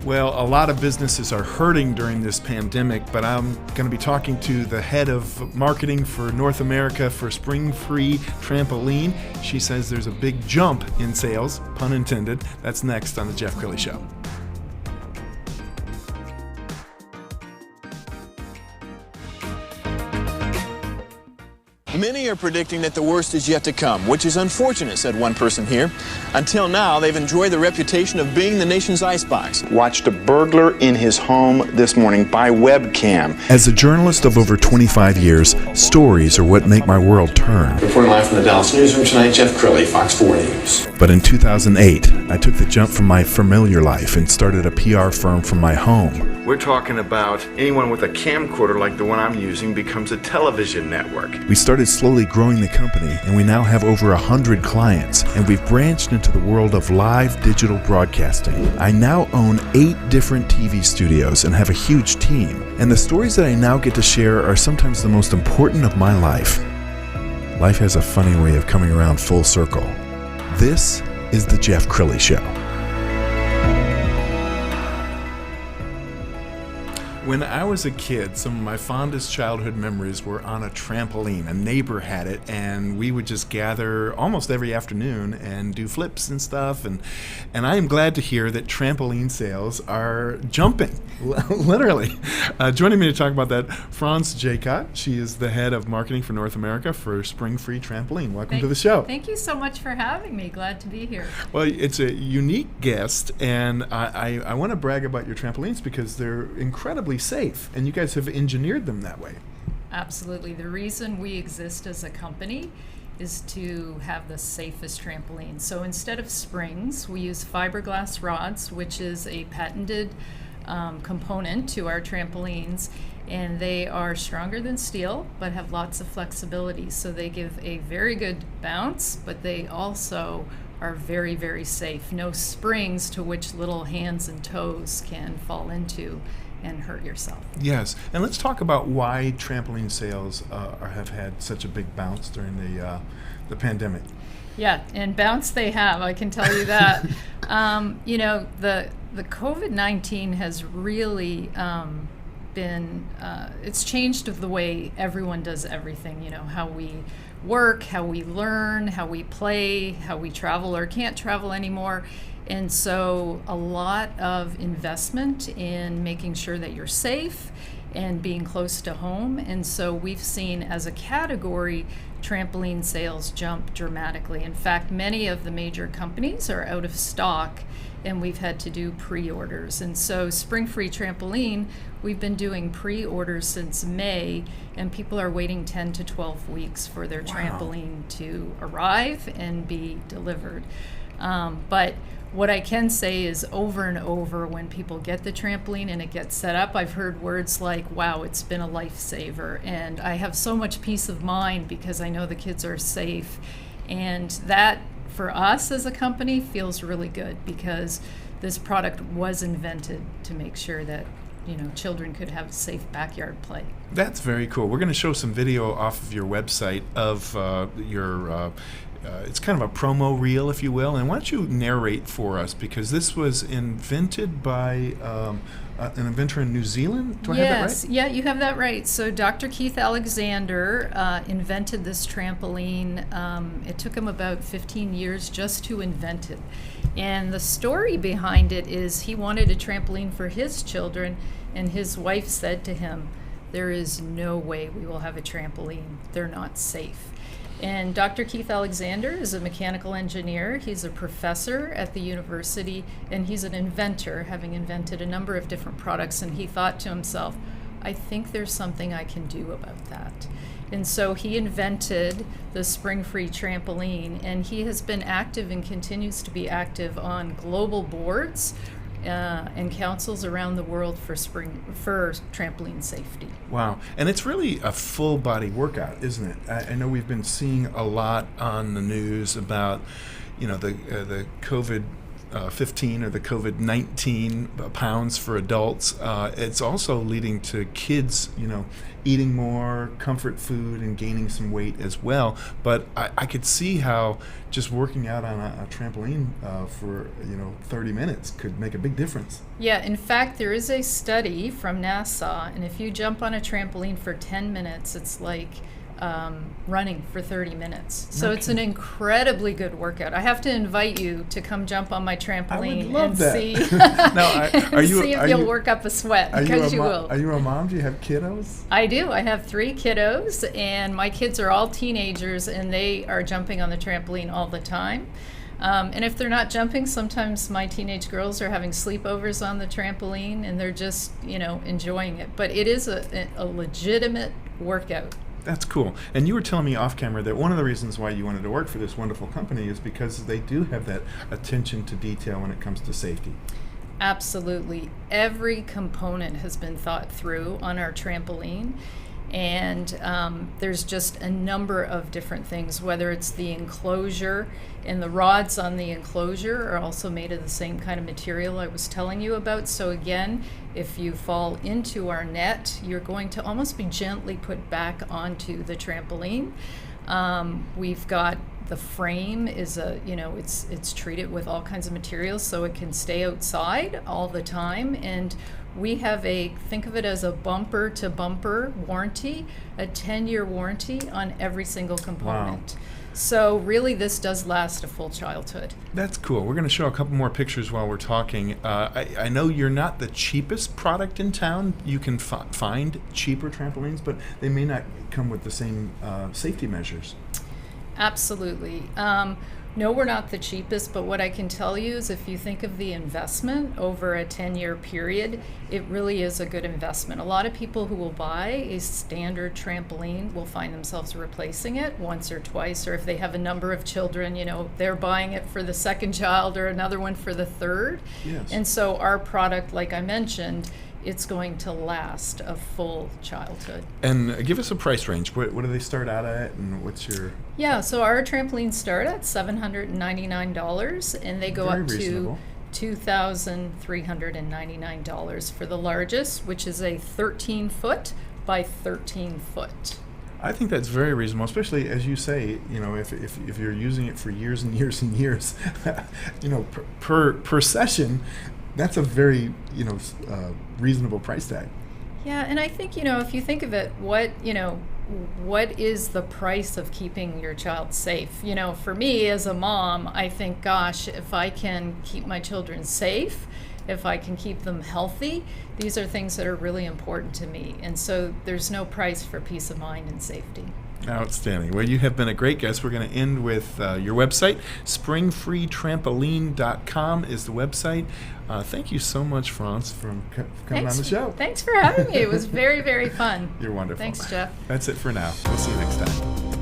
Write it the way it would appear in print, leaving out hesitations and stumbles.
Well, a lot of businesses are hurting during this pandemic, but I'm going to be talking to the head of marketing for North America for Springfree Trampoline. She says there's a big jump in sales, pun intended. That's next on the Jeff Crilley Show. Many are predicting that the worst is yet to come, which is unfortunate, said one person here. Until now, they've enjoyed the reputation of being the nation's icebox. Watched a burglar in his home this morning by webcam. As a journalist of over 25 years, stories are what make my world turn. Reporting live from the Dallas newsroom tonight, Jeff Crilley, Fox 4 News. But in 2008, I took the jump from my familiar life and started a PR firm from my home. We're talking about anyone with a camcorder like the one I'm using becomes a television network. We started slowly growing the company, and we now have over 100 clients, and we've branched into the world of live digital broadcasting. I now own 8 different TV studios and have a huge team, and the stories that I now get to share are sometimes the most important of my life. Life has a funny way of coming around full circle. This is the Jeff Crilley Show. When I was a kid, some of my fondest childhood memories were on a trampoline. A neighbor had it, and we would just gather almost every afternoon and do flips and stuff. And I am glad to hear that trampoline sales are jumping, literally. Joining me to talk about that, France Jacot. She is the head of marketing for North America for Springfree Trampoline. Welcome to the show. Thank you so much for having me. Glad to be here. Well, it's a unique guest, and I want to brag about your trampolines because they're incredibly safe, and you guys have engineered them that way. Absolutely. The reason we exist as a company is to have the safest trampoline. So instead of springs, we use fiberglass rods, which is a patented component to our trampolines, and they are stronger than steel but have lots of flexibility. So they give a very good bounce, but they also are very, very safe. No springs to which little hands and toes can fall into and hurt yourself. Yes, and let's talk about why trampoline sales have had such a big bounce during the pandemic. Yeah, and bounce they have, I can tell you that. The COVID-19 has really been, it's changed the way everyone does everything, how we work, how we learn, how we play, how we travel or can't travel anymore. And so a lot of investment in making sure that you're safe and being close to home. And so we've seen as a category, trampoline sales jump dramatically. In fact, many of the major companies are out of stock, and we've had to do pre-orders. And so Springfree Trampoline, we've been doing pre-orders since May, and people are waiting 10 to 12 weeks for their trampoline to arrive and be delivered. But what I can say is over and over when people get the trampoline and it gets set up, I've heard words like, wow, it's been a lifesaver. And I have so much peace of mind because I know the kids are safe. And that, for us as a company, feels really good because this product was invented to make sure that children could have safe backyard play. That's very cool. We're going to show some video off of your website of your it's kind of a promo reel, if you will. And why don't you narrate for us, because this was invented by an inventor in New Zealand? Do I have that right? Yeah, you have that right. So Dr. Keith Alexander invented this trampoline. It took him about 15 years just to invent it. And the story behind it is he wanted a trampoline for his children, and his wife said to him, "There is no way we will have a trampoline. They're not safe." And Dr. Keith Alexander is a mechanical engineer. He's a professor at the university, and he's an inventor, having invented a number of different products. And he thought to himself, I think there's something I can do about that. And so he invented the Springfree Trampoline, and he has been active and continues to be active on global boards and councils around the world for trampoline safety. Wow, and it's really a full body workout, isn't it? I know we've been seeing a lot on the news about, the COVID COVID-15 or the COVID-19 pounds for adults, it's also leading to kids, eating more comfort food and gaining some weight as well. But I could see how just working out on a trampoline for 30 minutes could make a big difference. Yeah, in fact, there is a study from NASA, and if you jump on a trampoline for 10 minutes, it's like running for 30 minutes. So it's an incredibly good workout. I have to invite you to come jump on my trampoline and see. Now, see if you'll work up a sweat, because you will. Are you a mom? Do you have kiddos? I do. I have 3 kiddos, and my kids are all teenagers, and they are jumping on the trampoline all the time. And if they're not jumping, sometimes my teenage girls are having sleepovers on the trampoline, and they're just, enjoying it. But it is a legitimate workout. That's cool. And you were telling me off camera that one of the reasons why you wanted to work for this wonderful company is because they do have that attention to detail when it comes to safety. Absolutely. Every component has been thought through on our trampoline. And there's just a number of different things, whether it's the enclosure, and the rods on the enclosure are also made of the same kind of material I was telling you about. So again, if you fall into our net, you're going to almost be gently put back onto the trampoline. We've got the frame is it's treated with all kinds of materials so it can stay outside all the time, and we have think of it as a bumper to bumper warranty, a 10-year warranty on every single component. Wow. So really this does last a full childhood. That's cool. We're going to show a couple more pictures while we're talking. I know you're not the cheapest product in town. You can find cheaper trampolines, but they may not come with the same safety measures. Absolutely. No, we're not the cheapest, but what I can tell you is if you think of the investment over a 10-year period, it really is a good investment. A lot of people who will buy a standard trampoline will find themselves replacing it once or twice, or if they have a number of children, they're buying it for the second child or another one for the third. Yes. And so our product, like I mentioned, it's going to last a full childhood. And give us a price range. What do they start out at, and what's your... Yeah, so our trampolines start at $799, and they go up to $2,399 for the largest, which is a 13-foot by 13-foot. I think that's very reasonable, especially as you say, if you're using it for years and years and years, per session. That's a very, reasonable price tag. Yeah, and I think, if you think of it, what is the price of keeping your child safe? For me as a mom, I think, gosh, if I can keep my children safe, if I can keep them healthy, these are things that are really important to me. And so there's no price for peace of mind and safety. Outstanding. Well, you have been a great guest. We're going to end with your website. Springfreetrampoline.com is the website. Thank you so much, France, for coming on the show. Thanks for having me. It was very, very fun. You're wonderful. Thanks, Jeff. That's it for now. We'll see you next time.